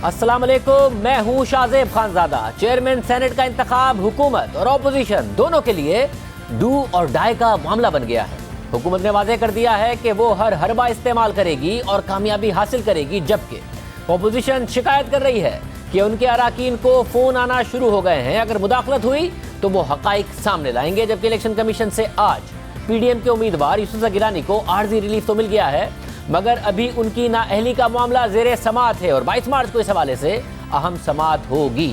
अस्सलाम वालेकुम, मैं हूं शाहजेब खानजादा। चेयरमैन सेनेट का इंतखाब हुकूमत और अपोजिशन दोनों के लिए डू और डाई का मामला बन गया है। हुकूमत ने वाज़ेह कर दिया है कि वो हर हरबा इस्तेमाल करेगी और कामयाबी हासिल करेगी, जबकि अपोजिशन शिकायत कर रही है कि उनके अराकीन को फ़ोन आना शुरू हो गए हैं। अगर मुदाखलत हुई तो वो हक़ाइक़ सामने लाएंगे। जबकि इलेक्शन कमीशन से आज PDM के उम्मीदवार यूसुफ रज़ा गिलानी को आर्जी रिलीफ तो मिल गया है, मगर अभी उनकी नाअहली का मामला ज़ेरे समाअत है और 22 मार्च को इस हवाले से अहम समाअत होगी।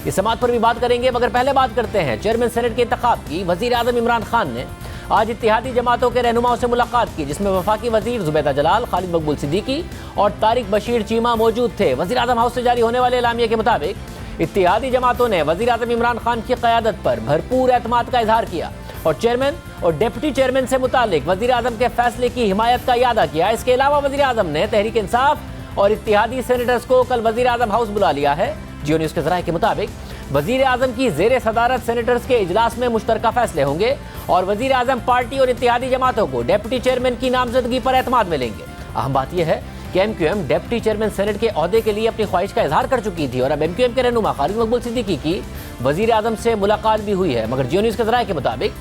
इस समाअत पर भी बात करेंगे, मगर पहले बात करते हैं चेयरमैन सेनेट के इंतखाब की। वज़ीर आज़म इमरान खान ने आज इत्तेहादी जमातों के रहनुमाओं से मुलाकात की, जिसमें वफाकी वज़ीर ज़ुबैदा जलाल, खालिद मकबूल सिद्दीकी और तारिक बशीर चीमा मौजूद थे। वज़ीर आज़म हाउस से जारी होने वाले एलामिया के मुताबिक इत्तेहादी जमातों ने वज़ीर आज़म इमरान खान की क़यादत पर भरपूर एतमाद का इजहार किया और चेयरमैन और डिप्टी चेयरमैन से मुतालिक वज़ीर आज़म के फैसले की हिमायत का इयादा किया। इसके अलावा वज़ीर आज़म ने तहरीक इंसाफ और इत्तेहादी सेनेटर्स को कल वज़ीर आज़म हाउस बुला लिया है। जियो न्यूज़ के ज़राए के मुताबिक वज़ीर आज़म की ज़ेरे सदारत सेनेटर्स के इजलास में मुश्तरका फैसले होंगे और वज़ीर आज़म पार्टी और इत्तेहादी जमातों को डिप्टी चेयरमैन की नामजदगी पर एतमाद मिलेंगे। अहम बात यह है कि MQM डिप्टी चेयरमैन सेनेट के ओहदे के लिए अपनी ख्वाहिश का इजहार कर चुकी थी और अब MQM के रहनुमा खालिद मकबूल सिद्दीकी की वज़ीर आज़म से मुलाकात भी हुई है। मगर जियो न्यूज़ के ज़राए के मुताबिक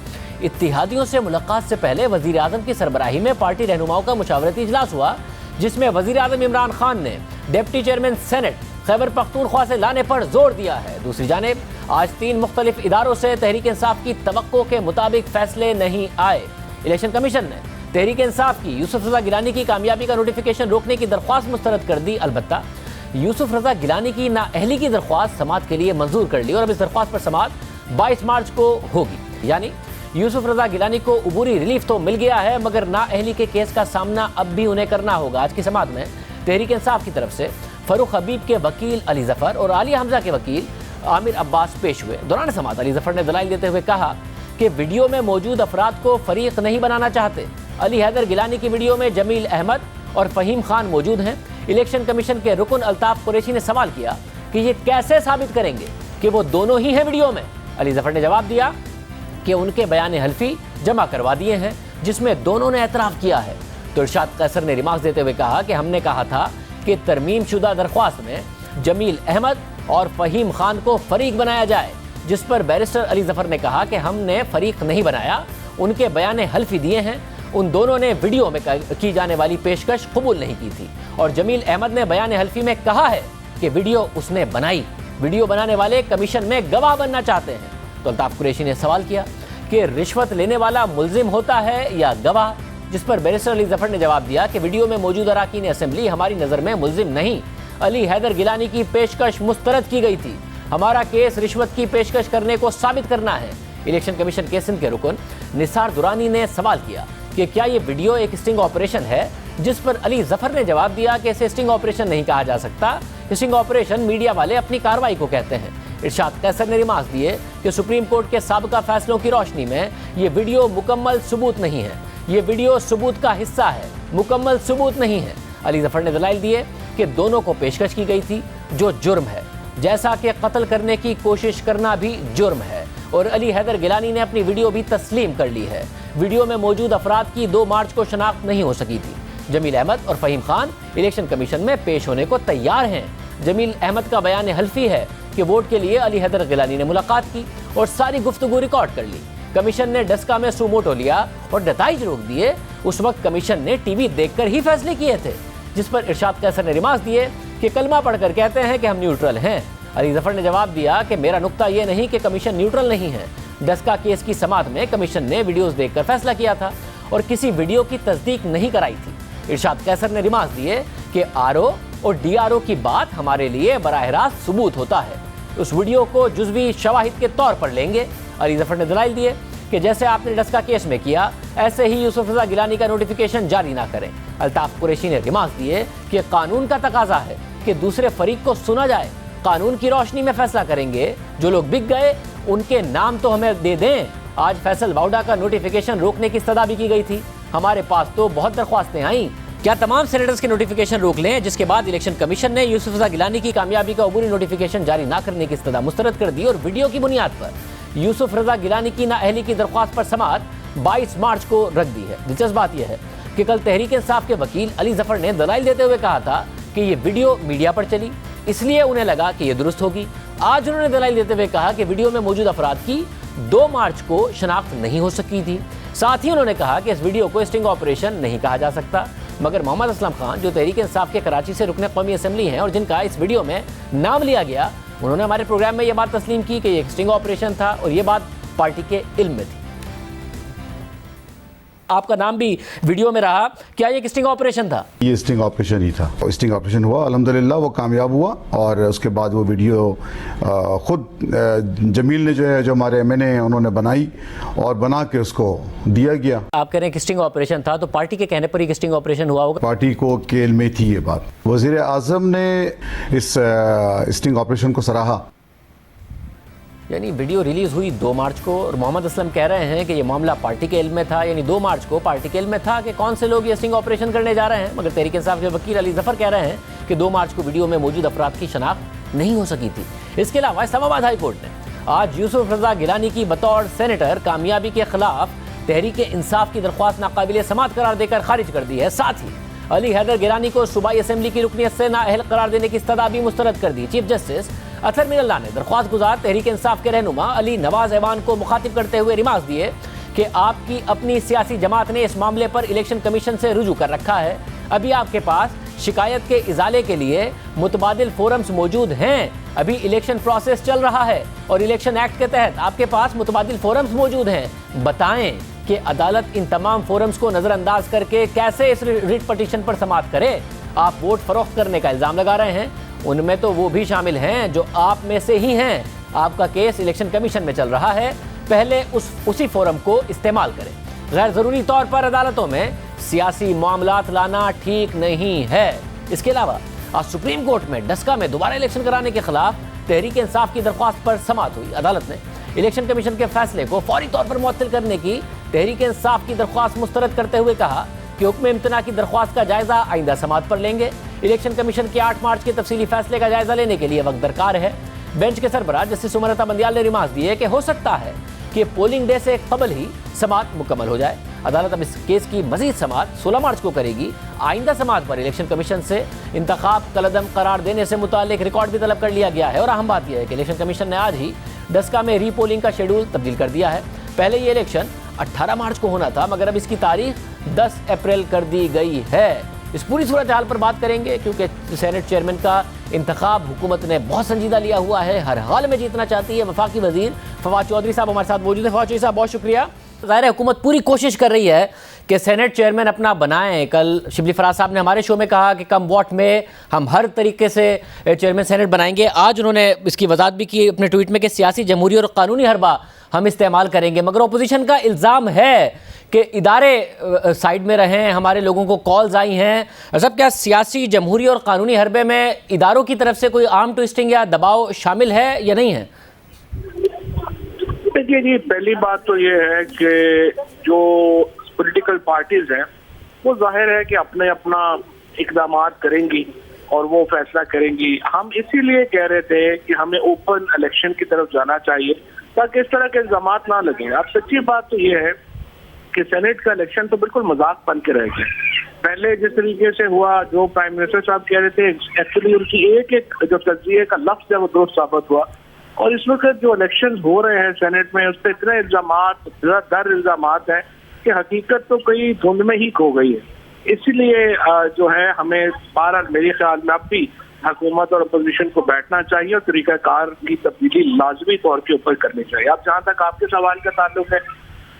इत्तेहादियों से मुलाकात से पहले वज़ीर आज़म की सरबराही में पार्टी रहनुमाओं का मुशावरती इजलास हुआ, जिसमें वज़ीर आज़म इमरान खान ने deputy chairman senate Khyber Pakhtunkhwa से लाने पर जोर दिया है। दूसरी जानिब आज 3 मुख्तलिफ इदारों से तहरीक इंसाफ की तवक्को के मुताबिक फैसले नहीं आए। इलेक्शन कमीशन ने तहरीक इंसाफ की यूसुफ रज़ा गिलानी की कामयाबी का नोटिफिकेशन रोकने की दरख्वास्त मुस्तरद कर दी। अलबत्ता यूसुफ रज़ा गिलानी की नाअहली की दरख्वास्त समाअत के लिए मंजूर कर ली और अब इस दरख्वास्त पर समाअत 22 मार्च को होगी। यानी यूसुफ रज़ा गिलानी को उबूरी रिलीफ तो मिल गया है, मगर नाअहली के केस का सामना अब भी उन्हें करना होगा। आज की समाअत में तहरीक इंसाफ की तरफ से फरूख हबीब के वकील अली ज़फ़र और आलिया हमज़ा के वकील आमिर अब्बास पेश हुए। दौरान समाअत अली ज़फ़र ने दलाइल देते हुए कहा कि वीडियो में मौजूद अफराद को फरीक नहीं बनाना चाहते। अली हैदर गिलानी की वीडियो में जमील अहमद और फ़हीम खान मौजूद हैं। इलेक्शन कमीशन के रुकन अल्ताफ़ कुरैशी ने सवाल किया कि ये कैसे साबित करेंगे कि वो दोनों ही हैं वीडियो में। अली ज़फ़र ने जवाब दिया कि उनके बयान हल्फी जमा करवा दिए हैं, जिसमें दोनों ने एतराफ़ किया है। तो इरशाद कैसर ने रिमार्क देते हुए कहा कि हमने कहा था कि तरमीम शुदा दरख्वास्त में जमील अहमद और फ़हीम खान को फरीक बनाया जाए, जिस पर बैरिस्टर अली ज़फ़र ने कहा कि हमने फरीक नहीं बनाया, उनके बयान हल्फी दिए हैं। उन दोनों ने वीडियो में की जाने वाली पेशकश कबूल नहीं की थी और जमील अहमद ने बयान हल्फी में कहा है कि वीडियो उसने बनाई। वीडियो बनाने वाले कमीशन में गवाह बनना चाहते हैं। तो अल्ताफ़ कुरैशी ने सवाल किया कि रिश्वत लेने वाला मुल्जिम होता है या गवाह, जिस पर बैरिस्टर अली ज़फ़र ने जवाब दिया कि वीडियो में मौजूद अराकीन असेंबली हमारी नज़र में मुल्जिम नहीं, अली हैदर गिलानी की पेशकश मुस्तरद की गई थी। हमारा केस रिश्वत की पेशकश करने को साबित करना है। इलेक्शन कमीशन के सिंध के रुकन निसार दुरानी ने सवाल किया कि क्या ये वीडियो एक स्टिंग ऑपरेशन है, जिस पर अली ज़फ़र ने जवाब दिया कि इसे स्टिंग ऑपरेशन नहीं कहा जा सकता। स्टिंग ऑपरेशन मीडिया वाले अपनी कार्रवाई को कहते हैं। इरशाद कैसर ने रिमार्क दिए कि सुप्रीम कोर्ट के साबिका फैसलों की रोशनी में ये वीडियो मुकम्मल सबूत नहीं है। ये वीडियो सबूत का हिस्सा है, मुकम्मल सबूत नहीं है। अली ज़फ़र ने दलाइल दिए कि दोनों को पेशकश की गई थी, जो जुर्म है, जैसा कि कत्ल करने की कोशिश करना भी जुर्म है। और अली हैदर गिलानी ने अपनी वीडियो भी तस्लीम कर ली है। वीडियो में मौजूद अफराद की 2 मार्च को शनाख्त नहीं हो सकी थी। जमील अहमद और फ़हीम खान इलेक्शन कमीशन में पेश होने को तैयार हैं। जमील अहमद का बयान हल्फी है कि वोट के लिए अली हैदर गिलानी ने मुलाकात की और सारी गुफ्तगू रिकॉर्ड कर ली। कमीशन ने डस्का में सुमोटो लिया और नताइज रोक दिए। उस वक्त कमीशन ने टीवी देखकर ही फैसले किए थे, जिस पर इरशाद कैसर ने रिमार्क दिए कि कलमा पढ़कर कहते हैं कि हम न्यूट्रल हैं। अली ज़फ़र ने जवाब दिया कि मेरा नुक्ता यह नहीं कि कमीशन न्यूट्रल नहीं है। डस्का केस की समाअत में कमीशन ने वीडियोज़ देखकर फैसला किया था और किसी वीडियो की तस्दीक नहीं कराई थी। इरशाद कैसर ने रिमार्क दिए कि RO और DRO की बात हमारे लिए बराह रास्त सबूत होता है, उस वीडियो को जुज़वी शवाहिद के तौर पर लेंगे। अली ज़फ़र ने दलाइल दिए कि जैसे आपने डस्का केस में किया, ऐसे ही यूसुफ रज़ा गिलानी का नोटिफिकेशन जारी ना करें। अल्ताफ़ कुरैशी ने रिमार्क दिए कि कानून का तकाजा है कि दूसरे फरीक को सुना जाए। कानून की रोशनी में फैसला करेंगे। जो लोग बिक गए उनके नाम तो हमें दे दें। आज फैसल वाउडा का नोटिफिकेशन रोकने की सदा भी की गई थी। हमारे पास तो बहुत दरख्वास्तें आईं। क्या तमाम सेनेटर्स के नोटिफिकेशन रोक लें, जिसके बाद इलेक्शन कमीशन ने यूसुफ रज़ा गिलानी की कामयाबी का अबूरी नोटिफिकेशन जारी ना करने की इस्तदा मुस्तरद कर दी और वीडियो की बुनियाद पर यूसुफ रज़ा गिलानी की नाअहली की दरख्वास्त पर समाअत 22 मार्च को रख दी है। दिलचस्प बात यह है कि कल तहरीक इंसाफ के वकील अली ज़फ़र ने दलाइल देते हुए कहा था कि ये वीडियो मीडिया पर चली, इसलिए उन्हें लगा कि यह दुरुस्त होगी। आज उन्होंने दलाइल देते हुए कहा कि वीडियो में मौजूद अफराद की 2 मार्च को शनाख्त नहीं हो सकी थी। साथ ही उन्होंने कहा कि इस वीडियो को स्टिंग ऑपरेशन नहीं कहा जा सकता। मगर मोहम्मद असलम खान, जो तहरीक इंसाफ के कराची से रुकने कौमी असम्बली हैं और जिनका इस वीडियो में नाम लिया गया, उन्होंने हमारे प्रोग्राम में यह बात तस्लीम की कि यह एक स्टिंग ऑपरेशन था और यह बात पार्टी के इल्म में थी। आपका नाम भी वीडियो में रहा, क्या ये स्टिंग ऑपरेशन था? ये स्टिंग ऑपरेशन ही था। स्टिंग ऑपरेशन हुआ, अल्हम्दुलिल्लाह वो कामयाब हुआ और उसके बाद वो वीडियो खुद जमील ने जो हमारे MNA हैं उन्होंने बनाई और बना के उसको दिया गया। आप कह रहे हैं कि स्टिंग ऑपरेशन था, तो पार्टी के कहने पर ही स्टिंग ऑपरेशन हुआ होगा? पार्टी को केल में थी ये बात। वज़ीर आज़म ने इस स्टिंग ऑपरेशन को सराहा। यानी वीडियो रिलीज हुई 2 मार्च को और मोहम्मद असलम कह रहे हैं कि ये मामला पार्टी के इल्म में था। यानी 2 मार्च को पार्टी के इल्म में था कि कौन से लोग ये स्टिंग ऑपरेशन करने जा रहे हैं। मगर तहरीक इंसाफ के वकील अली जफर कह रहे हैं कि 2 मार्च को वीडियो में मौजूद अफराद की शनाख्त नहीं हो सकी थी। इसके अलावा इस्लामाबाद हाई कोर्ट ने आज यूसुफ रजा गिलानी की बतौर सेनेटर कामयाबी के खिलाफ तहरीक इंसाफ की दरख्वास्त नाकाबिल समाअत करार देकर खारिज कर दी है। साथ ही अली हैदर गिलानी को सूबाई असम्बली की रुकनियत से नाअहल करार देने की इस्तदा भी मुस्तरद कर दी। चीफ जस्टिस अतहर मिनल्ला ने दरख्वास्त गुजार तहरीक इंसाफ के रहनुमा अली नवाज ऐवान को मुखातिब करते हुए रिमार्क दिए कि आपकी अपनी सियासी जमात ने इस मामले पर इलेक्शन कमीशन से रुजू कर रखा है। अभी आपके पास शिकायत के इजाले के लिए मुतबादिल फोरम्स मौजूद हैं। अभी इलेक्शन प्रोसेस चल रहा है और इलेक्शन एक्ट के तहत आपके पास मुतबादिल फोरम्स मौजूद हैं। बताएं कि अदालत इन तमाम फोरम्स को नजरअंदाज करके कैसे इस रिट पटिशन पर समाअत करे। आप वोट फरोख्त करने का इल्जाम लगा रहे हैं, उनमें तो वो भी शामिल हैं जो आप में से ही हैं। आपका केस इलेक्शन कमीशन में चल रहा है, पहले उसी फोरम को इस्तेमाल करें। गैर जरूरी तौर पर अदालतों में सियासी मामलात लाना ठीक नहीं है। इसके अलावा आज सुप्रीम कोर्ट में डस्का में दोबारा इलेक्शन कराने के खिलाफ तहरीक इंसाफ की दरख्वास्त पर समाअत हुई। अदालत ने इलेक्शन कमीशन के फैसले को फौरी तौर पर मुअत्तल करने की तहरीक इंसाफ की दरख्वास्त मुस्तरद करते हुए कहा कि हुक्म इम्तना की दरख्वास्त का जायजा आइंदा समाअत पर लेंगे। इलेक्शन कमीशन के 8 मार्च के तफसीली फैसले का जायजा लेने के लिए वक्त दरकार है। बेंच के सरबराह जस्टिस उमर अता बंदियाल ने रिमार्क दिए कि हो सकता है कि पोलिंग डे से कबल ही समाअत मुकम्मल हो जाए। अदालत अब इस केस की मजीद समाअत 16 मार्च को करेगी। आइंदा समाअत पर इलेक्शन कमीशन से इंतखाब कलअदम करार देने से मुतालिक रिकॉर्ड भी तलब कर लिया गया है। और अहम बात यह है कि इलेक्शन कमीशन ने आज ही डस्का में रीपोलिंग का शेड्यूल तब्दील कर दिया है। पहले ये इलेक्शन 18 मार्च को होना था, मगर अब इसकी तारीख 10 अप्रैल कर दी गई है। इस पूरी सूरत हाल पर बात करेंगे क्योंकि सेनेट चेयरमैन का इंतखाब हुकूमत ने बहुत संजीदा लिया हुआ है, हर हाल में जीतना चाहती है। वफाकी वजीर फवाद चौधरी साहब हमारे साथ मौजूद है। फवाद चौधरी साहब, बहुत शुक्रिया। ज़ाहिर है हुकूमत पूरी कोशिश कर रही है कि सेनेट चेयरमैन अपना बनाएं। कल शिबली फराज साहब ने हमारे शो में कहा कि कम वोट में हम हर तरीके से चेयरमैन सेनेट बनाएंगे। आज उन्होंने इसकी वजाहत भी की अपने ट्वीट में कि सियासी जमहूरी और कानूनी हरबा हम इस्तेमाल करेंगे। मगर अपोजिशन का इल्ज़ाम है कि इदारे साइड में रहें, हमारे लोगों को कॉल्स आई हैं। सब क्या सियासी जमहूरी और कानूनी हरबे में इदारों की तरफ से कोई आर्म ट्विस्टिंग या दबाव शामिल है या नहीं है? देखिए जी, पहली बात तो ये है कि जो पॉलिटिकल पार्टीज हैं वो जाहिर है कि अपने अपना इक़दाम करेंगी और वो फैसला करेंगी। हम इसीलिए कह रहे थे कि हमें ओपन इलेक्शन की तरफ जाना चाहिए ताकि इस तरह के इल्जाम ना लगे। अब सच्ची बात तो ये है कि सेनेट का इलेक्शन तो बिल्कुल मजाक बन के रह गया। पहले जिस तरीके से हुआ, जो प्राइम मिनिस्टर साहब कह रहे थे, एक्चुअली उनकी एक जो तज्जिए का लफ्ज है वो दुरुस्त साबित हुआ। और इस वक्त जो इलेक्शन हो रहे हैं सेनेट में, उस पर इतने इल्जाम हैं कि हकीकत तो कई धुंध में ही खो गई है। इसलिए जो है हमें बहरहाल मेरे ख्याल में अब भी हुकूमत और अपोजिशन को बैठना चाहिए और तरीकाकार की तब्दीली लाजमी तौर के ऊपर करनी चाहिए। अब जहाँ तक आपके सवाल का ताल्लुक है,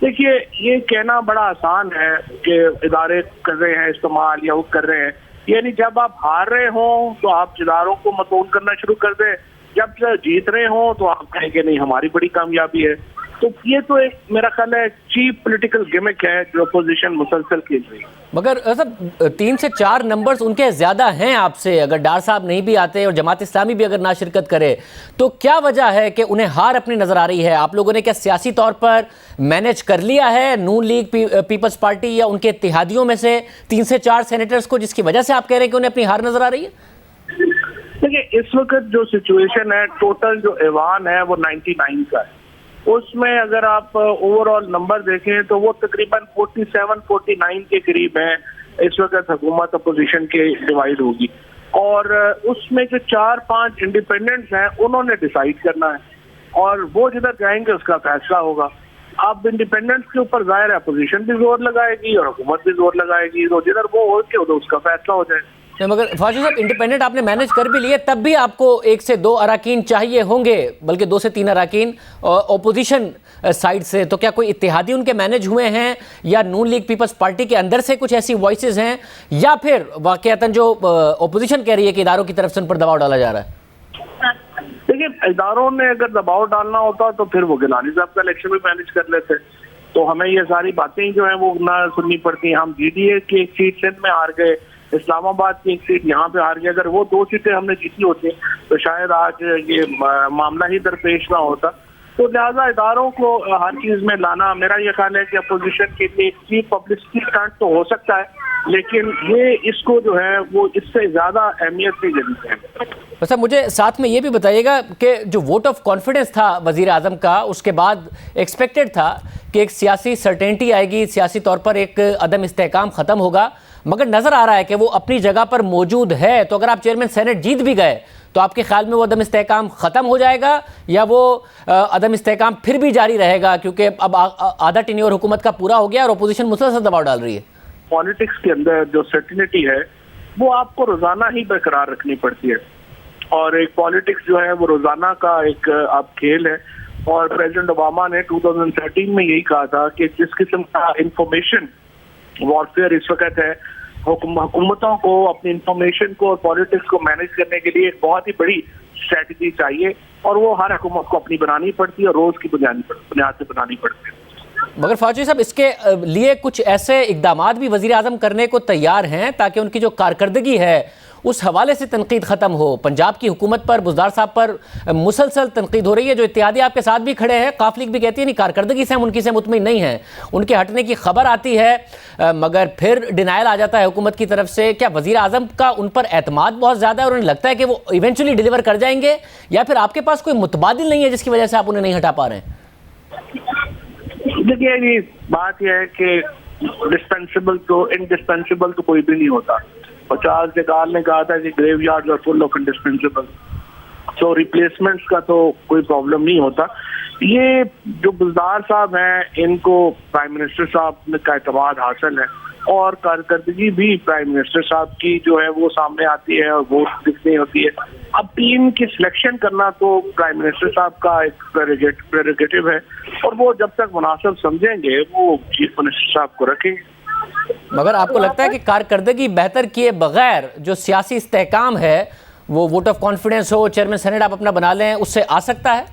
देखिए ये कहना बड़ा आसान है कि इदारे कर रहे हैं इस्तेमाल या वो कर रहे हैं। यानी जब आप हार रहे हो तो आप इदारों को मतून करना शुरू कर दें, जब जीत रहे हो तो आप कहेंगे नहीं हमारी बड़ी कामयाबी है। तो ये तो एक मेरा ख्याल है चीप पॉलिटिकल गिमिक है जो अपोजिशन मुसलसल खेल रही है। मगर सब 3 से 4 नंबर्स उनके ज्यादा हैं आपसे। अगर डार साहब नहीं भी आते और जमात इस्लामी भी अगर ना शिरकत करे तो क्या वजह है कि उन्हें हार अपनी नजर आ रही है? आप लोगों ने क्या सियासी तौर पर मैनेज कर लिया है नून लीग पीपल्स पार्टी या उनके इत्तेहादियों में से 3 से 4 सेनेटर्स को, जिसकी वजह से आप कह रहे हैं कि उन्हें अपनी हार नजर आ रही है? देखिए इस वक्त जो सिचुएशन है, टोटल जो ऐवान है वो 99 का है। उसमें अगर आप ओवरऑल नंबर देखें तो वो तकरीबन 47-49 के करीब है। इस वक्त हुकूमत अपोजिशन के डिवाइड होगी। और उसमें जो 4-5 इंडिपेंडेंट्स हैं उन्होंने डिसाइड करना है और वो जिधर जाएंगे उसका फैसला होगा। अब इंडिपेंडेंट्स के ऊपर जाहिर है अपोजिशन भी जोर लगाएगी और हुकूमत भी जोर लगाएगी, तो जिधर वो हो के तो उसका फैसला हो जाएगा। मगर फाजिल साहब, इंडिपेंडेंट आपने मैनेज कर भी लिए, तब भी आपको 1 से 2 अराकीन चाहिए होंगे, बल्कि 2 से 3 अराकीन ओपोजिशन साइड से। तो क्या कोई इत्तेहादी उनके मैनेज हुए हैं, या नून लीग पीपल्स पार्टी के अंदर से कुछ ऐसी वॉइसेस हैं, या फिर वाकयातन जो ओपोजिशन कह रही है कि इदारों की तरफ से उन पर दबाव डाला जा रहा है? देखिए, इदारों ने अगर दबाव डालना होता तो फिर वो गिलानी साहब का इलेक्शन भी मैनेज कर लेते, तो हमें ये सारी बातें जो है वो ना सुननी पड़ती। हम GDA की एक सीट सिंध में हार गए, इस्लामाबाद की एक सीट यहाँ पे हार गए। अगर वो 2 सीटें हमने जीती होती तो शायद आज ये मामला ही दरपेश ना होता। तो लिहाजा इदारों को हर चीज में लाना, मेरा ये ख्याल है कि अपोजिशन के लिए एक पब्लिसिटी स्टंट तो हो सकता है, लेकिन ये इसको जो है वो इससे ज्यादा अहमियत नहीं देनी चाहिए। अच्छा, मुझे साथ में ये भी बताइएगा कि जो वोट ऑफ कॉन्फिडेंस था वजीर आजम का, उसके बाद एक्सपेक्टेड था कि एक सियासी सर्टेनिटी आएगी, सियासी तौर पर एक अदम इस्तेहकाम ख़त्म होगा, मगर नज़र आ रहा है कि वो अपनी जगह पर मौजूद है। तो अगर आप चेयरमैन सेनेट जीत भी गए तो आपके ख्याल में वो अदम इस्तेहकाम ख़त्म हो जाएगा, या वो अदम इस्तेहकाम फिर भी जारी रहेगा, क्योंकि अब आधा टेन्योर हुकूमत का पूरा हो गया और अपोजिशन मुसलसल दबाव डाल रही है? पॉलिटिक्स के अंदर जो सर्टेनिटी है वो आपको रोजाना ही बरकरार रखनी पड़ती है, और एक पॉलिटिक्स जो है वो रोजाना का एक अब खेल है। और प्रेसिडेंट ओबामा ने 2013 में यही कहा था कि जिस किस्म का इंफॉर्मेशन वॉरफेयर इस वक्त है, हुकूमतों को अपनी इंफॉर्मेशन को और पॉलिटिक्स को मैनेज करने के लिए एक बहुत ही बड़ी स्ट्रेटजी चाहिए, और वो हर हुकूमत को अपनी बनानी पड़ती है और रोज की बुनियाद से बनानी पड़ती है। मगर फाजी साहब, इसके लिए कुछ ऐसे इकदामात भी वज़ीर आज़म करने को तैयार हैं ताकि उनकी जो कारकर्दगी है उस हवाले से तनकीद ख़त्म हो? पंजाब की हुकूमत पर, बुज़दार साहब पर मुसलसल तनकीद हो रही है, जो इत्तेहादी आपके साथ भी खड़े हैं। काफ लीग भी कहती है नहीं, कारकर्दगी से हम उनकी से मुतमिन नहीं हैं, उनके हटने की खबर आती है मगर फिर डिनायल आ जाता है हुकूमत की तरफ से। क्या वज़ीर आज़म का उन पर एतमाद बहुत ज़्यादा है और उन्हें लगता है कि वो इवेंचुअली डिलीवर कर जाएंगे, या फिर आपके पास कोई मुतबादिल नहीं है जिसकी वजह से आप उन्हें नहीं हटा पा रहे हैं? देखिए, ये बात यह है कि इंडिस्पेंसिबल तो कोई भी नहीं होता। और चार्ल्स डे गॉल ने कहा था कि graveyards are full of indispensable, तो रिप्लेसमेंट्स का तो कोई प्रॉब्लम नहीं होता। ये जो बुज़दार साहब हैं, इनको प्राइम मिनिस्टर साहब का एतमाद हासिल है, और कारकर्दगी भी प्राइम मिनिस्टर साहब की जो है वो सामने आती है और वोट दिखनी होती है। अब टीम की सिलेक्शन करना तो प्राइम मिनिस्टर साहब का एक प्रेरोगेटिव है, और वो जब तक मुनासिब समझेंगे वो चीफ मिनिस्टर साहब को रखेंगे। मगर आपको लगता है कि कारकर्दगी बेहतर किए बगैर जो सियासी इस्तेहकाम है, वो वोट ऑफ कॉन्फिडेंस हो, चेयरमैन सेनेट आप अपना बना लें, उससे आ सकता है?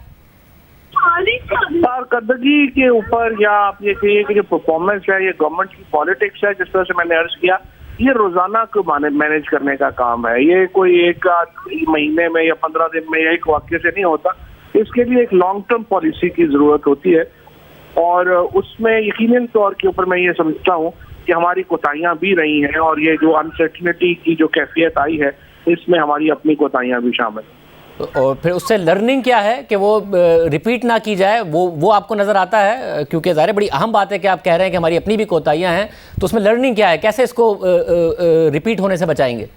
कारकर्दगी के ऊपर, या आप ये कहिए कि जो परफॉर्मेंस है, ये गवर्नमेंट की पॉलिटिक्स है, जिस तरह से मैंने अर्ज किया, ये रोजाना को मैनेज करने का काम है। ये कोई एक महीने में या 15 दिन में या एक वाक्य से नहीं होता। इसके लिए एक लॉन्ग टर्म पॉलिसी की जरूरत होती है, और उसमें यकीनन तौर के ऊपर मैं ये समझता हूँ कि हमारी कोताहियां भी रही हैं, और ये जो अनसर्टेनिटी की जो कैफियत आई है इसमें हमारी अपनी कोताहियां भी शामिल हैं। और फिर उससे लर्निंग क्या है कि वो रिपीट ना की जाए, वो आपको नज़र आता है? क्योंकि ज़ाहिर बड़ी अहम बात है कि आप कह रहे हैं कि हमारी अपनी भी कोताहियां हैं, तो उसमें लर्निंग क्या है, कैसे इसको रिपीट होने से बचाएंगे?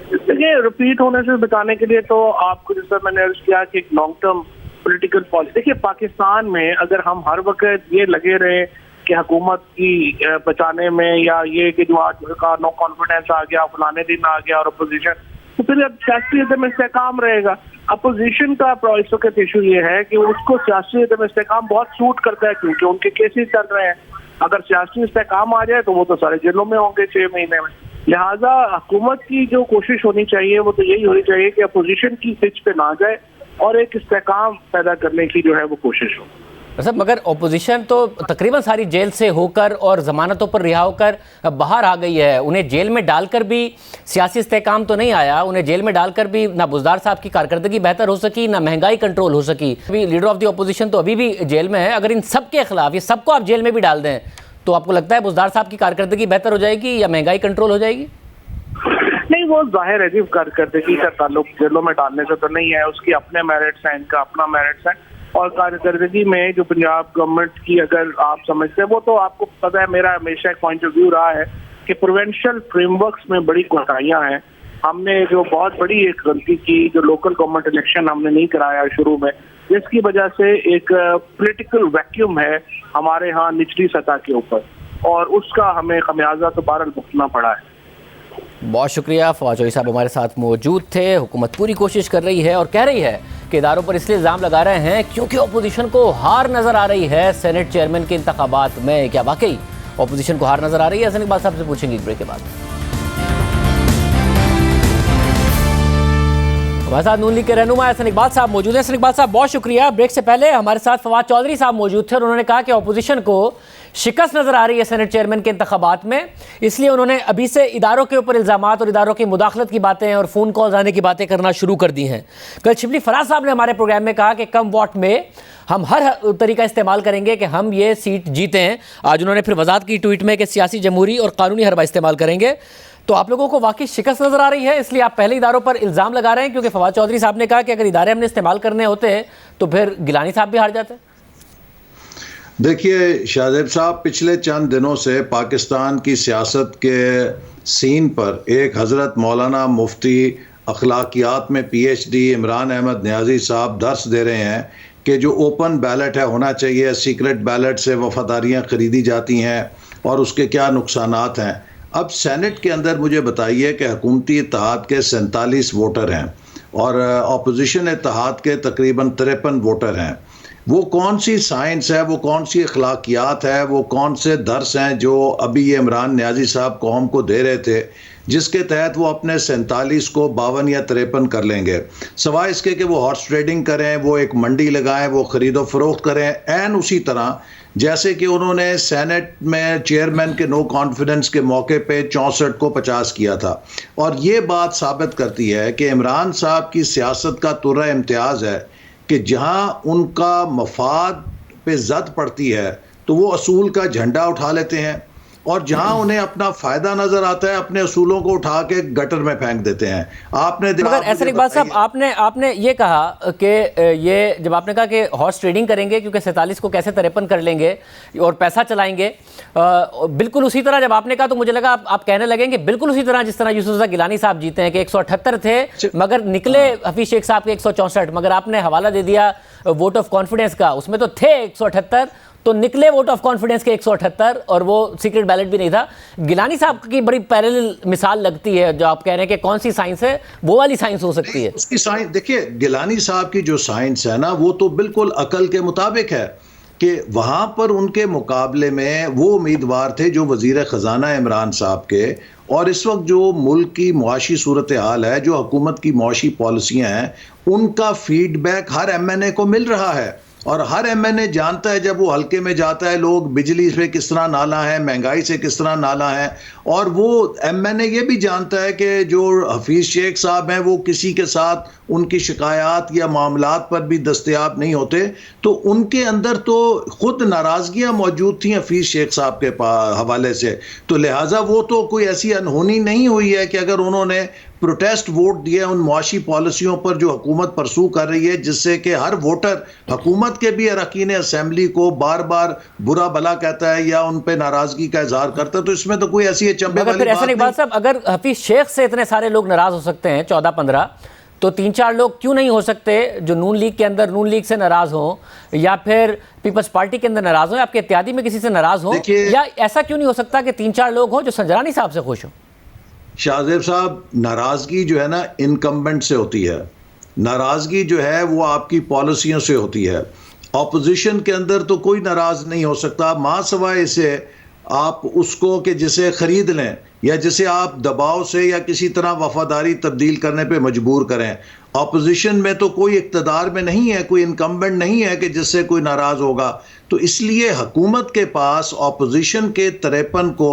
देखिए, रिपीट होने से बचाने के लिए तो आपको, जैसा मैंने अर्ज किया, कि एक लॉन्ग टर्म पॉलिटिकल पॉलिसी। देखिए, पाकिस्तान में अगर हम हर वक्त ये लगे रहे कि हुकूमत की बचाने में, या ये कि जो आज का नो कॉन्फिडेंस आ गया, फलाने दिन आ गया, और अपोजिशन, तो फिर अब सियासी अदम इस्तेहकाम रहेगा। अपोजिशन का इस वक्त इशू ये है कि उसको सियासी अदम इस्तेहकाम बहुत सूट करता है, क्योंकि उनके केसेस चल रहे हैं। अगर सियासी इस्तेहकाम आ जाए तो वो तो सारे जेलों में होंगे 6 महीने में। लिहाजा हुकूमत की जो कोशिश होनी चाहिए वो तो यही होनी चाहिए कि अपोजिशन की पिच पे ना जाए, और एक इस्तेहकाम पैदा करने की जो है वो कोशिश हो। सब मगर ओपोजिशन तो तकरीबन सारी जेल से होकर और ज़मानतों पर रिहा होकर बाहर आ गई है। उन्हें जेल में डालकर भी सियासी इस्तेहकाम तो नहीं आया, उन्हें जेल में डालकर भी ना बुज़दार साहब की कारकर्दगी बेहतर हो सकी, ना महंगाई कंट्रोल हो सकी। अभी लीडर ऑफ द ओपोजिशन तो अभी भी जेल में है। अगर इन सब के खिलाफ ये सबको आप जेल में भी डाल दें तो आपको लगता है बुज़दार साहब की कारकर्दगी बेहतर हो जाएगी या महंगाई कंट्रोल हो जाएगी? नहीं, वो जाहिर है जी, कारकर्दगी का ताल्लुक जेलों में डालने से तो नहीं है, उसकी अपने मेरिट्स हैं, इनका अपना मेरिट्स है। और कारकर्दगी में जो पंजाब गवर्नमेंट की अगर आप समझते हैं, वो तो आपको पता है, मेरा हमेशा एक पॉइंट ऑफ व्यू रहा है कि प्रोविंशियल फ्रेमवर्क्स में बड़ी कोताहियां हैं। हमने जो बहुत बड़ी एक गलती की, जो लोकल गवर्नमेंट इलेक्शन हमने नहीं कराया शुरू में, जिसकी वजह से एक पॉलिटिकल वैक्यूम है हमारे यहाँ निचली सतह के ऊपर, और उसका हमें खमियाजा तो बहरहाल भुगतना पड़ा है। बहुत शुक्रिया। फवाद चौधरी साहब हमारे साथ मौजूद थे। हुकूमत पूरी कोशिश कर रही है और कह रही है कि इदारों पर इसलिए इल्ज़ाम लगा रहे हैं क्योंकि अपोजिशन को हार नज़र आ रही है सेनेट चेयरमैन के इंतखाबात में। क्या वाकई अपोजिशन को हार नज़र आ रही है? हसन इकबाल साहब से पूछेंगे ब्रेक के बाद। हमारे साथ नून लीग के रहनुमा हसन इकबाल साहब मौजूद हैं। हसन इकबाल साहब बहुत शुक्रिया। ब्रेक से पहले हमारे साथ फवाद चौधरी साहब मौजूद थे और उन्होंने कहा कि अपोजिशन को शिकस्त नजर आ रही है सेनेट चेयरमैन के इंतखाबात में, इसलिए उन्होंने अभी से इदारों के ऊपर इल्जामात और इदारों की मुदाखलत की बातें और फ़ोन कॉल्स आने की बातें करना शुरू कर दी हैं। कल शिबली फराज साहब ने हमारे प्रोग्राम में कहा कि कम वोट में हम हर तरीका इस्तेमाल करेंगे कि हम ये सीट जीते हैं। आज उन्होंने फिर वजाहत की ट्वीट में कि सियासी जमहूरी और कानूनी हरबा इस्तेमाल करेंगे। तो आप लोगों को वाकई शिकस्त नजर आ रही है, इसलिए आप पहले इदारों पर इल्ज़ाम लगा रहे हैं? क्योंकि फवाद चौधरी साहब ने कहा कि अगर इदारे हमने इस्तेमाल करने होते तो फिर गिलानी साहब भी हार जाते। देखिए शाहजेब साहब, पिछले चंद दिनों से पाकिस्तान की सियासत के सीन पर एक हज़रत मौलाना मुफ्ती अखलाकियात में PhD इमरान अहमद नियाज़ी साहब दर्स दे रहे हैं कि जो ओपन बैलेट है होना चाहिए, सीक्रेट बैलेट से वफादारियाँ ख़रीदी जाती हैं और उसके क्या नुकसानात हैं। अब सेनेट के अंदर मुझे बताइए कि हुकूमती इत्तेहाद के 47 वोटर हैं और अपोजिशन इत्तेहाद के तकरीबन 53 वोटर हैं। वो कौन सी साइंस है, वो कौन सी अखलाकियात है, वो कौन से दर्स हैं जो अभी ये इमरान नियाज़ी साहब कौम को दे रहे थे, जिसके तहत वो अपने 47 को 52 या 53 कर लेंगे। सवाए इसके कि वो हॉर्स ट्रेडिंग करें, वो एक मंडी लगाएं, वो ख़रीदो फरोख्त करें, एन उसी तरह जैसे कि उन्होंने सेनेट में चेयरमैन के नो कॉन्फिडेंस के मौके पे 64 को 50 किया था। और ये बात साबित करती है कि इमरान साहब की सियासत का तुर्रा इम्तियाज़ है कि जहां उनका मफाद पे जद पड़ती है तो वो असूल का झंडा उठा लेते हैं, और जहां उन्हें अपना फ़ायदा नज़र आता है अपने असूलों को उठा के गटर में फेंक देते हैं। आपने मगर ऐसा एक बात साहब, आपने ये कहा कि ये जब आपने कहा कि हॉर्स ट्रेडिंग करेंगे क्योंकि 47 को कैसे 53 कर लेंगे और पैसा चलाएंगे, बिल्कुल उसी तरह जब आपने कहा तो मुझे लगा आप कहने लगेंगे बिल्कुल उसी तरह जिस तरह यूसुफ गिलानी साहब जीते हैं कि 178 थे मगर निकले हफीज शेख साहब के 164, मगर आपने हवाला दे दिया वोट ऑफ कॉन्फिडेंस का, उसमें तो थे 178 तो निकले वोट ऑफ कॉन्फिडेंस के 178 और वो सीक्रेट बैलेट भी नहीं था। गिलानी साहब की बड़ी पैरेलल मिसाल लगती है जो आप कह रहे हैं कि कौन सी साइंस है, वो वाली साइंस हो सकती है। उसकी साइंस देखिए, गिलानी साहब की जो साइंस है ना वो तो बिल्कुल अकल के मुताबिक है कि वहाँ पर उनके मुकाबले में वो उम्मीदवार थे जो वज़ीर ख़जाना इमरान साहब के, और इस वक्त जो मुल्क की मुआशी सूरत हाल है, जो हुकूमत की मुआशी पॉलिसियाँ हैं, उनका फीडबैक हर MNA को मिल रहा है। और हर MNA जानता है जब वो हल्के में जाता है लोग बिजली से किस तरह नाला है, महंगाई से किस तरह नाला है, और वो MNA ये भी जानता है कि जो हफीज़ शेख साहब हैं वो किसी के साथ उनकी शिकायत या मामलात पर भी दस्तयाब नहीं होते। तो उनके अंदर तो खुद नाराज़गियाँ मौजूद थी हफीज़ शेख साहब के हवाले से, तो लिहाजा वो तो कोई ऐसी अनहोनी नहीं हुई है कि अगर उन्होंने प्रोटेस्ट वोट दिए उन मुआशी पॉलिसियों पर जो हुकूमत परसू कर रही है, जिससे कि हर वोटर हुकूमत के भी अरकान असेंबली को बार बार बुरा भला कहता है या उन पर नाराज़गी का इजहार करता है, तो इसमें तो कोई ऐसी चंबे वाली बात नहीं। साहब, अगर हफीज शेख से इतने सारे लोग नाराज हो सकते हैं 14-15, तो 3-4 लोग क्यों नहीं हो सकते जो नून लीग के अंदर नून लीग से नाराज हो या फिर पीपल्स पार्टी के अंदर नाराज हो, आपके इत्यादी में किसी से नाराज हो, या ऐसा क्यों नहीं हो सकता कि 3-4 लोग हो जो संजरानी साहब से खुश हो? शाहजेब साहब, नाराज़गी जो है ना इनकम्बेंट से होती है, नाराज़गी जो है वो आपकी पॉलिसियों से होती है। ऑपोजिशन के अंदर तो कोई नाराज़ नहीं हो सकता माँ सवाए इसे आप उसको कि जिसे ख़रीद लें या जिसे आप दबाव से या किसी तरह वफादारी तब्दील करने पे मजबूर करें। ऑपोजिशन में तो कोई इक़्तिदार में नहीं है, कोई इनकम्बेंट नहीं है कि जिससे कोई नाराज़ होगा। तो इसलिए हुकूमत के पास ऑपोजिशन के 53 को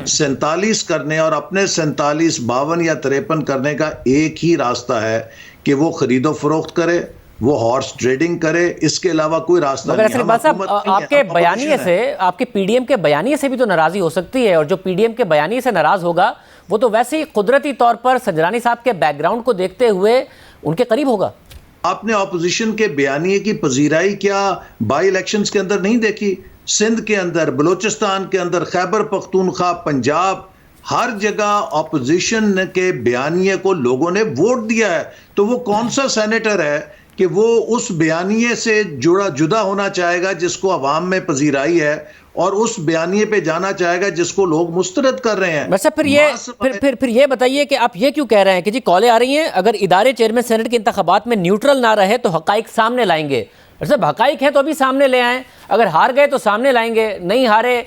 47 करने और अपने 47 52 या 53 करने का एक ही रास्ता है कि वो ख़रीदो फरोख्त करे, वो हॉर्स ट्रेडिंग करे, इसके अलावा कोई रास्ता नहीं। मगर साहब, आपके बयानिए से, आपके PDM के बयानिए से भी तो नाराज़ी हो सकती है, और जो PDM के बयानिए से नाराज़ होगा वो तो वैसे ही कुदरती तौर पर संजरानी साहब के बैकग्राउंड को देखते हुए उनके करीब होगा। आपने ऑपोजिशन के बयानिए की पजीराई क्या बाई इलेक्शंस के अंदर नहीं देखी? सिंध के अंदर, बलूचिस्तान के अंदर, खैबर पख्तूनख्वा, पंजाब, हर जगह ऑपोजिशन के बयानिए को लोगों ने वोट दिया है, तो वो कौन सा सेनेटर है कि वो उस बयानिए से जुदा होना चाहेगा जिसको अवाम में पजीराई है, और उस बयानिए पे जाना चाहेगा जिसको लोग मुस्तरद कर रहे हैं। वैसे फिर ये बताइए कि आप ये क्यों कह रहे हैं कि जी कॉलें आ रही हैं, अगर इदारे चेयरमैन सेनेट के इंतखाबात में न्यूट्रल ना रहे तो हकाइक सामने लाएंगे। वैसे हकाइक है तो अभी सामने ले आएं, अगर हार गए तो सामने लाएंगे, नहीं हारे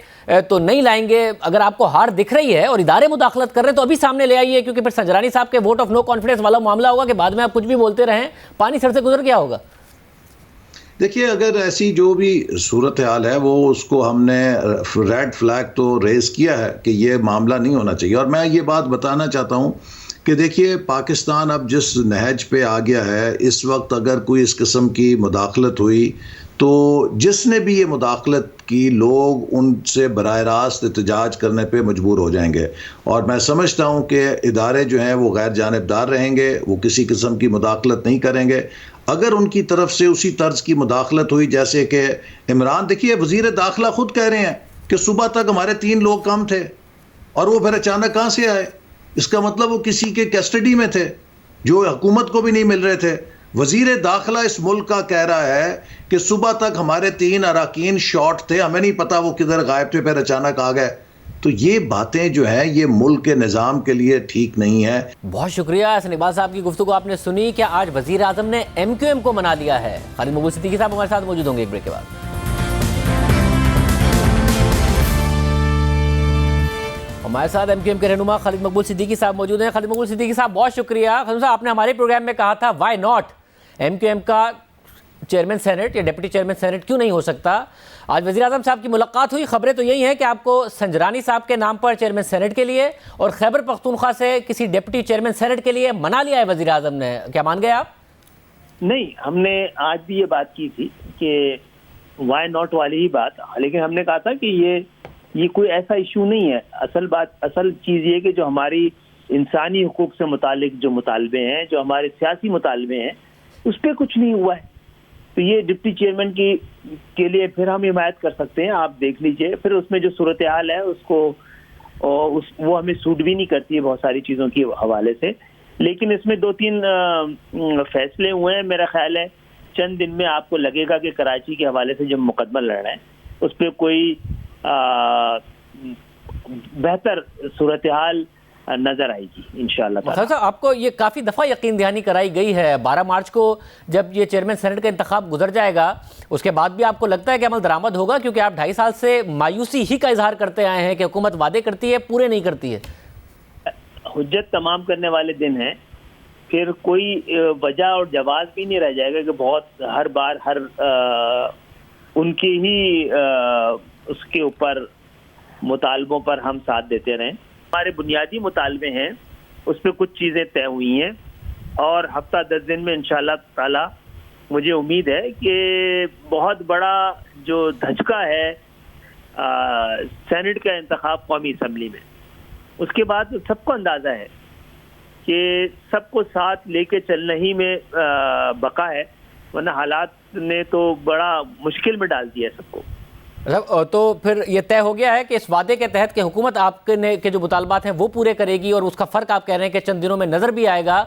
तो नहीं लाएंगे। अगर आपको हार दिख रही है और इदारे मुदाखलत कर रहे हैं तो अभी सामने ले आइए, क्योंकि फिर संजरानी साहब के वोट ऑफ नो कॉन्फिडेंस वाला मामला होगा कि बाद में आप कुछ भी बोलते रहें, पानी सर से गुजर गया होगा। देखिए, अगर ऐसी जो भी सूरत हाल है वो उसको हमने रेड फ्लैग तो रेज किया है कि ये मामला नहीं होना चाहिए। और मैं ये बात बताना चाहता हूँ कि देखिए, पाकिस्तान अब जिस नहज पे आ गया है, इस वक्त अगर कोई इस किस्म की मुदाखलत हुई तो जिसने भी ये मुदाखलत की, लोग उनसे बराह रास्त एहतजाज करने पे मजबूर हो जाएंगे। और मैं समझता हूँ कि इदारे जो हैं वो गैर जानिबदार रहेंगे, वो किसी किस्म की मुदाखलत नहीं करेंगे। अगर उनकी तरफ से उसी तर्ज की मुदाखलत हुई जैसे कि इमरान, देखिए वज़ीर दाखिला खुद कह रहे हैं कि सुबह तक हमारे 3 लोग कम थे और वो फिर अचानक कहाँ से आए। इसका मतलब वो किसी के कस्टडी में थे जो हुकूमत को भी नहीं मिल रहे थे। वज़ीर दाखिला इस मुल्क का कह रहा है कि सुबह तक हमारे 3 अरकान शॉट थे, हमें नहीं पता वो किधर गायब थे, फिर अचानक आ गए। तो ये बातें जो है ये मुल्क के निज़ाम के लिए ठीक नहीं है। बहुत शुक्रिया हसन इकबाल साहब की गुफ्तगू आपने सुनी। क्या आज वज़ीर आज़म ने MQM को मना लिया है? खालिद मकबूल सिद्दीकी साहब हमारे साथ मौजूद होंगे एक ब्रेक के बाद। हमारे साथ MQM के रहनुमा खालिद मकबूल सिद्दीकी साहब मौजूद हैं। खालिद मकबूल सिद्दीकी साहब बहुत शुक्रिया। खालिद साहब, आपने हमारे प्रोग्राम में कहा था वाई नॉट MQM का चेयरमैन सेनेट या डिप्टी चेयरमैन सेनेट क्यों नहीं हो सकता। आज वज़ीर आज़म साहब की मुलाकात हुई, खबरें तो यही हैं कि आपको संजरानी साहब के नाम पर चेयरमैन सेनेट के लिए और खैबर पख्तूनख्वा से किसी डिप्टी चेयरमैन सेनेट के लिए मना लिया है वज़ीर आज़म ने। क्या मान गए आप? नहीं, हमने आज भी ये बात की थी कि वाई नॉट वाली ही बात, लेकिन हमने कहा था कि ये कोई ऐसा इशू नहीं है। असल चीज़ ये कि जो हमारी इंसानी हुकूक से मुतालिक जो मुतालबे हैं, जो हमारे सियासी मुतालबे हैं, उस पर कुछ नहीं हुआ है। तो ये डिप्टी चेयरमैन के लिए फिर हम हिमायत कर सकते हैं, आप देख लीजिए। फिर उसमें जो सूरत हाल है उसको वो हमें सूट भी नहीं करती है बहुत सारी चीज़ों के हवाले से। लेकिन इसमें 2-3 फैसले हुए हैं। मेरा ख्याल है चंद दिन में आपको लगेगा कि कराची के हवाले से जो मुकदमा लड़ रहे हैं उस पर कोई बेहतर सूरत हाल नजर आएगी इंशाअल्लाह ताला। साहब, आपको ये काफ़ी दफ़ा यकीन दहानी कराई गई है। 12 मार्च को जब ये चेयरमैन सेनेट का इंतखाब गुजर जाएगा उसके बाद भी आपको लगता है कि अमल दरामद होगा? क्योंकि आप 2.5 साल से मायूसी ही का इजहार करते आए हैं कि हुकूमत वादे करती है, पूरे नहीं करती है। हुज्जत तमाम करने वाले दिन हैं, फिर कोई वजह और जवाब भी नहीं रह जाएगा कि बहुत हर बार उनके ही उसके ऊपर मुतालबों पर हम साथ देते रहें। हमारे बुनियादी मुतालबे हैं उस पर कुछ चीज़ें तय हुई हैं और हफ्ता 10 दिन में इंशाअल्लाह ताला मुझे उम्मीद है कि बहुत बड़ा जो धचका है सेनेट का इंतखाब कौमी असम्बली में, उसके बाद सबको अंदाज़ा है कि सबको साथ लेके चलना ही में बका है, वरना हालात ने तो बड़ा मुश्किल में डाल दिया है सबको। तो फिर ये तय हो गया है कि इस वादे के तहत कि हुकूमत आपके के जो मुतालबात हैं वो पूरे करेगी और उसका फ़र्क आप कह रहे हैं कि चंद दिनों में नज़र भी आएगा।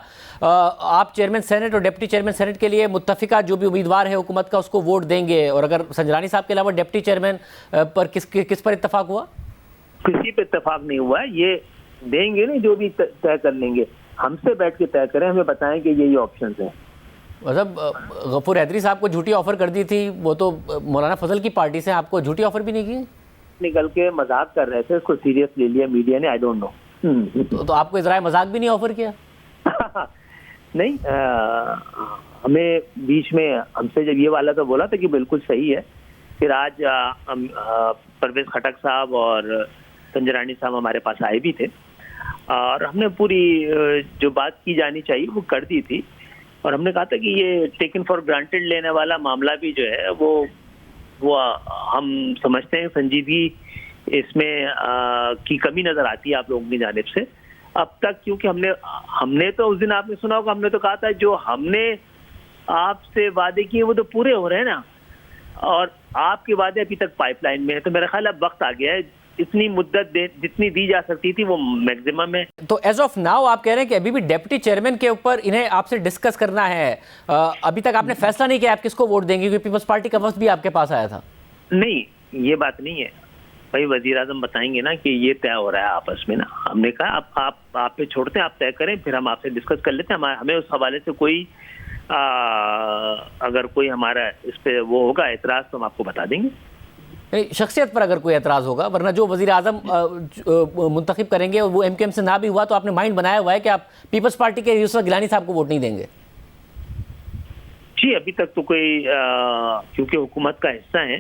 आप चेयरमैन सेनेट और डिप्टी चेयरमैन सेनेट के लिए मुत्तफिका जो भी उम्मीदवार है हुकूमत का उसको वोट देंगे। और अगर संजरानी साहब के अलावा डिप्टी चेयरमैन पर किस पर इत्तफाक हुआ? किसी पे इत्तफाक नहीं हुआ है। ये देंगे नहीं, जो भी तय कर लेंगे हमसे बैठ के तय करें, हमें बताएं कि यही ऑप्शन हैं। मतलब गफूर हैदरी साहब को झूठी ऑफर कर दी थी, वो तो मौलाना फजल की पार्टी से, आपको झूठी ऑफर भी नहीं की? निकल के मजाक कर रहे थे, उसको सीरियस ले लिया मीडिया ने, आई डोंट नो। तो आपको इजराय मजाक भी नहीं ऑफर किया? नहीं, हमें बीच में हमसे जब ये वाला तो बोला था कि बिल्कुल सही है। फिर आज परवेज खटक साहब और संजरानी साहब हमारे पास आए भी थे और हमने पूरी जो बात की जानी चाहिए वो कर दी थी। और हमने कहा था कि ये टेकन फॉर ग्रांटेड लेने वाला मामला भी जो है वो हम समझते हैं संजीदगी इसमें की कमी नजर आती है आप लोगों की जानिब से अब तक। क्योंकि हमने तो उस दिन आपने सुना होगा, हमने तो कहा था जो हमने आपसे वादे किए वो तो पूरे हो रहे हैं ना, और आपके वादे अभी तक पाइपलाइन में है। तो मेरा ख्याल अब वक्त आ गया है इतनी मुद्दत जितनी दी जा सकती थी वो मैक्सिमम है। तो एज ऑफ नाउ आप कह रहे हैं कि अभी भी डिप्टी चेयरमैन के ऊपर इन्हें आपसे डिस्कस करना है। अभी तक आपने फैसला नहीं किया आप किसको वोट देंगे, क्योंकि पीपल्स पार्टी का वक्त भी आपके पास आया था। नहीं, ये बात नहीं है भाई, वजीर आजम बताएंगे ना कि ये तय हो रहा है आपस में ना। हमने कहा आप पे छोड़ते हैं, आप तय करें, फिर हम आपसे डिस्कस कर लेते हैं। हमें उस हवाले से कोई अगर कोई हमारा इस पे वो होगा एतराज तो हम आपको बता देंगे। शख्सियत पर अगर कोई एतराज होगा, वरना जो वजीर आजम मुंतखब करेंगे वो एमकेएम से ना भी हुआ तो आपने माइंड बनाया हुआ है कि आप पीपल्स पार्टी के यूसुफ गिलानी साहब को वोट नहीं देंगे? जी, अभी तक तो कोई क्योंकि हुकूमत का हिस्सा है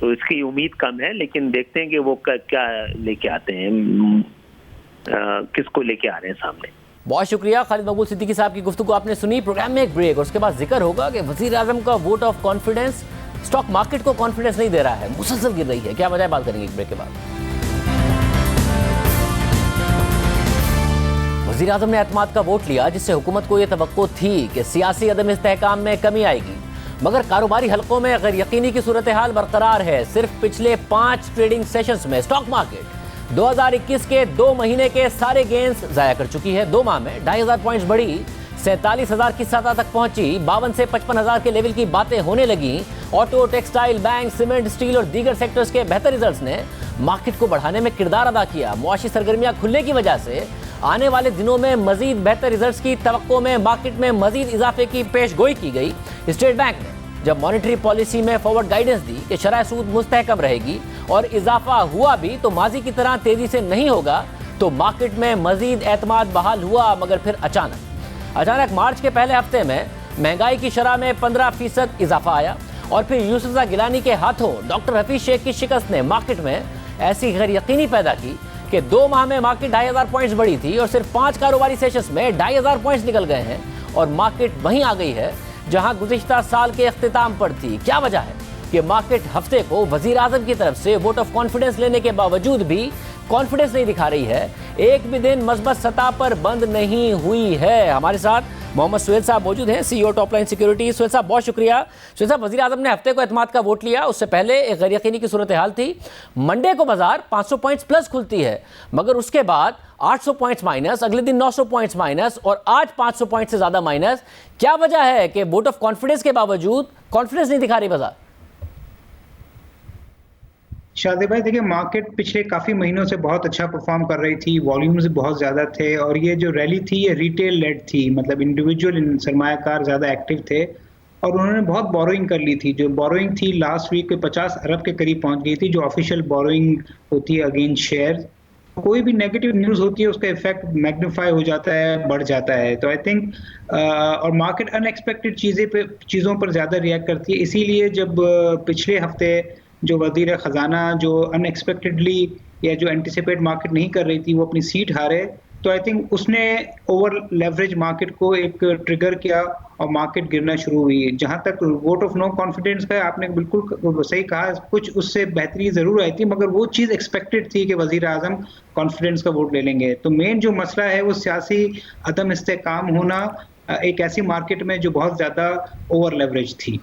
तो इसकी उम्मीद कम है, लेकिन देखते हैं कि वो क्या लेके आते हैं, किसको लेके आ रहे हैं सामने। बहुत शुक्रिया खालिद मकबूल सिद्दीकी साहब की गुफ्तगू आपने सुनी। प्रोग्राम में एक ब्रेक और उसके बाद जिक्र होगा कि वजीर आजम का vote of confidence stock market को कॉन्फिडेंस नहीं दे रहा है, मुसलसल गिर रही है। क्या वजह है, बात करेंगे एक ब्रेक के बाद। वजीर आजम ने एतमाद का वोट लिया, जिससे हुकूमत को यह तवक्को थी कि सियासी अदम इस्तेहकाम में कमी आएगी, मगर कारोबारी हलकों में गैर यकीनी की सूरत हाल बरकरार है। सिर्फ पिछले 5 ट्रेडिंग सेशंस में स्टॉक मार्केट 2021 के 2 महीने के सारे गेंस जाया कर चुकी है। 2 माह में 2500 पॉइंट्स बढ़ी, 47,000 की सतह तक पहुंची। 52 से 55,000 के लेवल की बातें होने लगी। Auto, textile, bank, cement, steel और दीगर सेक्टर्स के बेहतर रिजल्ट्स ने मार्केट को बढ़ाने में किरदार अदा किया। मुआशी सरगर्मियां खुलने की वजह से आने वाले दिनों में मजीद बेहतर रिजल्ट्स की तवक्को में मार्केट में मजीद इजाफे की पेशगोई की गई। स्टेट बैंक ने जब मॉनेटरी पॉलिसी में फॉरवर्ड गाइडेंस दी कि शरह सूद मुस्तहकम रहेगी और इजाफा हुआ भी तो माजी की तरह तेजी से नहीं होगा, तो मार्केट में मजीद एतमाद बहाल हुआ। मगर फिर अचानक मार्च के पहले हफ्ते में महंगाई की शरह में 15% इजाफा आया और फिर यूसुफ गिलानी के हाथों डॉक्टर हफीज शेख की शिकस्त ने मार्केट में ऐसी गैर यकीनी पैदा की कि 2 माह में मार्केट 2500 पॉइंट्स बढ़ी थी और सिर्फ 5 कारोबारी सेशंस में 2500 पॉइंट्स निकल गए हैं और मार्केट वहीं आ गई है जहां गुज़िश्ता साल के इख्तिताम पर थी। क्या वजह है कि मार्केट हफ्ते को वजीर आजम की तरफ से वोट ऑफ कॉन्फिडेंस लेने के बावजूद भी कॉन्फिडेंस नहीं दिखा रही है, एक भी दिन मस्बत सतह पर बंद नहीं हुई है? हमारे साथ मोहम्मद सुहेल साहब मौजूद हैं, CEO टॉपलाइन सिक्योरिटी। सुहेल साहब बहुत शुक्रिया। सुहेल साहब, वजीर आजम ने हफ्ते को एतमाद का वोट लिया, उससे पहले एक गैर यकीनी की सूरत हाल थी। मंडे को बाजार 500 पॉइंट्स प्लस खुलती है, मगर उसके बाद 800 पॉइंट्स माइनस, अगले दिन 900 पॉइंट्स माइनस और आज 500 पॉइंट से ज्यादा माइनस। क्या वजह है कि वोट ऑफ कॉन्फिडेंस के बावजूद कॉन्फिडेंस नहीं दिखा रही बाजार? शादी भाई, देखिए, मार्केट पिछले काफी महीनों से बहुत अच्छा परफॉर्म कर रही थी, वॉल्यूम्स बहुत ज्यादा थे और ये जो रैली थी ये रिटेल लेड थी, मतलब इंडिविजुअल सरमायाकार ज्यादा एक्टिव थे और उन्होंने बहुत बोरोइंग कर ली थी। जो बोरोइंग थी लास्ट वीक पे 50 अरब के करीब पहुंच गई थी, जो ऑफिशियल बोरोइंग होती है अगेंस्ट शेयर। कोई भी नेगेटिव न्यूज होती है उसका इफेक्ट मैग्नीफाई हो जाता है, बढ़ जाता है। तो आई थिंक और मार्केट अनएक्सपेक्टेड चीज़ों पर ज़्यादा रिएक्ट करती है। इसीलिए जब पिछले हफ्ते जो वजीर ख़जाना जो अनएक्सपेक्टेडली या जो एंटिसिपेट मार्केट नहीं कर रही थी वो अपनी सीट हारे, तो आई थिंक उसने ओवर लेवरेज मार्केट को एक ट्रिगर किया और मार्केट गिरना शुरू हुई। जहां तक वोट ऑफ नो कॉन्फिडेंस का आपने बिल्कुल सही कहा, कुछ उससे बेहतरी जरूर आई थी, मगर वो चीज़ एक्सपेक्टेड थी कि वजीर आजम कॉन्फिडेंस का वोट ले लेंगे। तो मेन जो मसला है वो सियासी अदम इस्तेहकाम होना एक ऐसी मार्केट में जो बहुत ज़्यादा ओवर लेवरेज थी।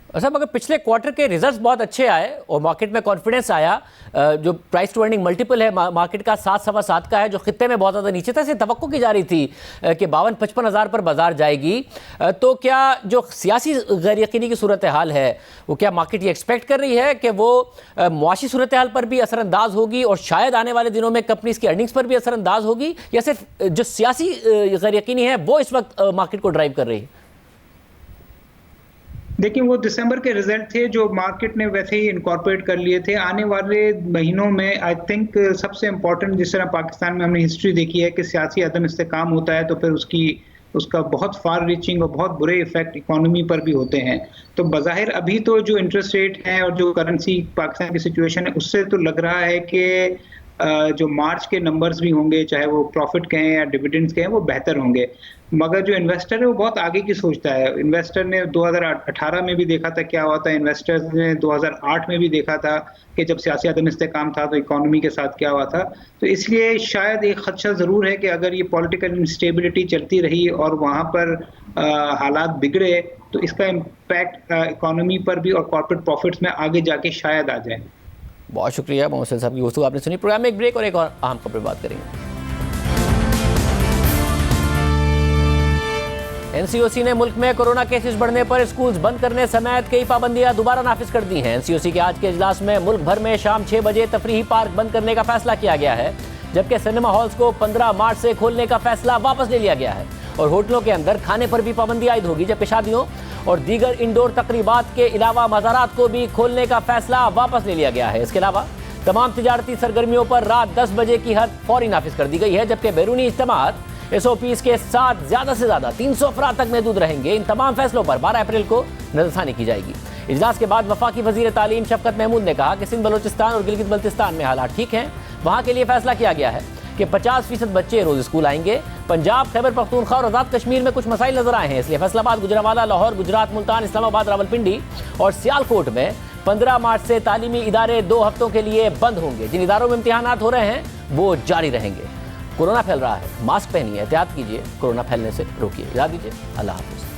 अच्छा, मगर पिछले क्वार्टर के रिजल्ट्स बहुत अच्छे आए और मार्केट में कॉन्फिडेंस आया। जो प्राइस टू अर्निंग मल्टीपल है मार्केट का 7-7.25 का है, जो खित्ते में बहुत ज़्यादा नीचे था। इसे तवक्को की जा रही थी कि 52-55 हज़ार पर बाजार जाएगी। तो क्या जो सियासी गैर यकीनी की सूरत हाल है वो क्या मार्केट ये एक्सपेक्ट कर रही है कि वो मुआशी सूरत हाल पर भी असरअंदाज होगी और शायद आने वाले दिनों में कंपनीज की अर्निंग्स पर भी असरअंदाज होगी, या सिर्फ जो सियासी गैर यकीनी है वो इस वक्त मार्केट को ड्राइव कर रही है? देखिए, वो दिसंबर के रिजल्ट थे जो मार्केट ने वैसे ही इनकॉर्पोरेट कर लिए थे। आने वाले महीनों में आई थिंक सबसे इम्पोर्टेंट, जिस तरह पाकिस्तान में हमने हिस्ट्री देखी है कि सियासी अदम इस्तेहकाम होता है तो फिर उसका बहुत फार रीचिंग और बहुत बुरे इफेक्ट इकोनॉमी पर भी होते हैं। तो बज़ाहिर अभी तो जो इंटरेस्ट रेट है और जो करेंसी पाकिस्तान की सिचुएशन है उससे तो लग रहा है कि जो मार्च के नंबर्स भी होंगे, चाहे वो प्रॉफिट कहें या डिविडेंड्स कहें, वो बेहतर होंगे। मगर जो इन्वेस्टर है वो बहुत आगे की सोचता है। इन्वेस्टर ने 2018 में भी देखा था क्या हुआ था, इन्वेस्टर्स ने 2008 में भी देखा था कि जब सियासी अदम इस्तेहकाम था तो इकोनॉमी के साथ क्या हुआ था। तो इसलिए शायद एक खदशा ज़रूर है कि अगर ये पॉलिटिकल इंस्टेबिलिटी चलती रही और वहाँ पर हालात बिगड़े तो इसका इम्पैक्ट इकोनॉमी पर भी और कॉर्पोरेट प्रॉफिट्स में आगे जाके शायद आ जाए। बहुत शुक्रिया मोहसिन साहब की गुफ्तगू आपने सुनी। प्रोग्राम में एक ब्रेक और एक और अहम खबर पर बात करेंगे। एनसीओसी ने मुल्क में कोरोना केसेस बढ़ने पर स्कूल्स बंद करने समेत कई पाबंदियां दोबारा नाफिज कर दी हैं। एनसीओसी के आज के इजलास में मुल्क भर में शाम 6 बजे तफरीही पार्क बंद करने का फैसला किया गया है, जबकि सिनेमा हॉल्स को 15 मार्च से खोलने का फैसला वापस ले लिया गया है और होटलों के अंदर खाने पर भी पाबंदी आयद होगी, जबकि शादियों और दीगर इंडोर तकरीबात के अलावा मज़ारात को भी खोलने का फैसला वापस ले लिया गया है। इसके अलावा तमाम तिजारती सरगर्मियों पर रात 10 बजे की हद फौरी नाफिज कर दी गई है, जबकि बैरूनी इज्तिमात SOPs के साथ ज़्यादा से ज़्यादा 300 अफराद तक महदूद रहेंगे। इन तमाम फैसलों पर 12 अप्रैल को नज़रसानी की जाएगी। इजलास के बाद वफाकी वज़ीर तालीम शफकत महमूद ने कहा कि सिंध बलोचिस्तान और गिलगित बल्तिस्तान में हालात ठीक हैं। वहाँ के लिए फैसला किया गया है कि 50% बच्चे रोज़ स्कूल आएंगे। पंजाब, खैबर पख्तूनख्वा और आज़ाद कश्मीर में कुछ मसाइल नजर आए हैं, इसलिए फैसलाबाद, गुजरांवाला, लाहौर, गुजरात, मुल्तान, इस्लामाबाद, रावलपिंडी और सियालकोट में 15 मार्च से तालीमी इदारे 2 हफ्तों के लिए बंद होंगे। जिन इदारों में इम्तिहानात हो रहे हैं वो जारी रहेंगे। कोरोना फैल रहा है, मास्क पहनिए, एहतियात कीजिए, कोरोना फैलने से रोकिए। याद दीजिए, अल्लाह हाफ़िज़।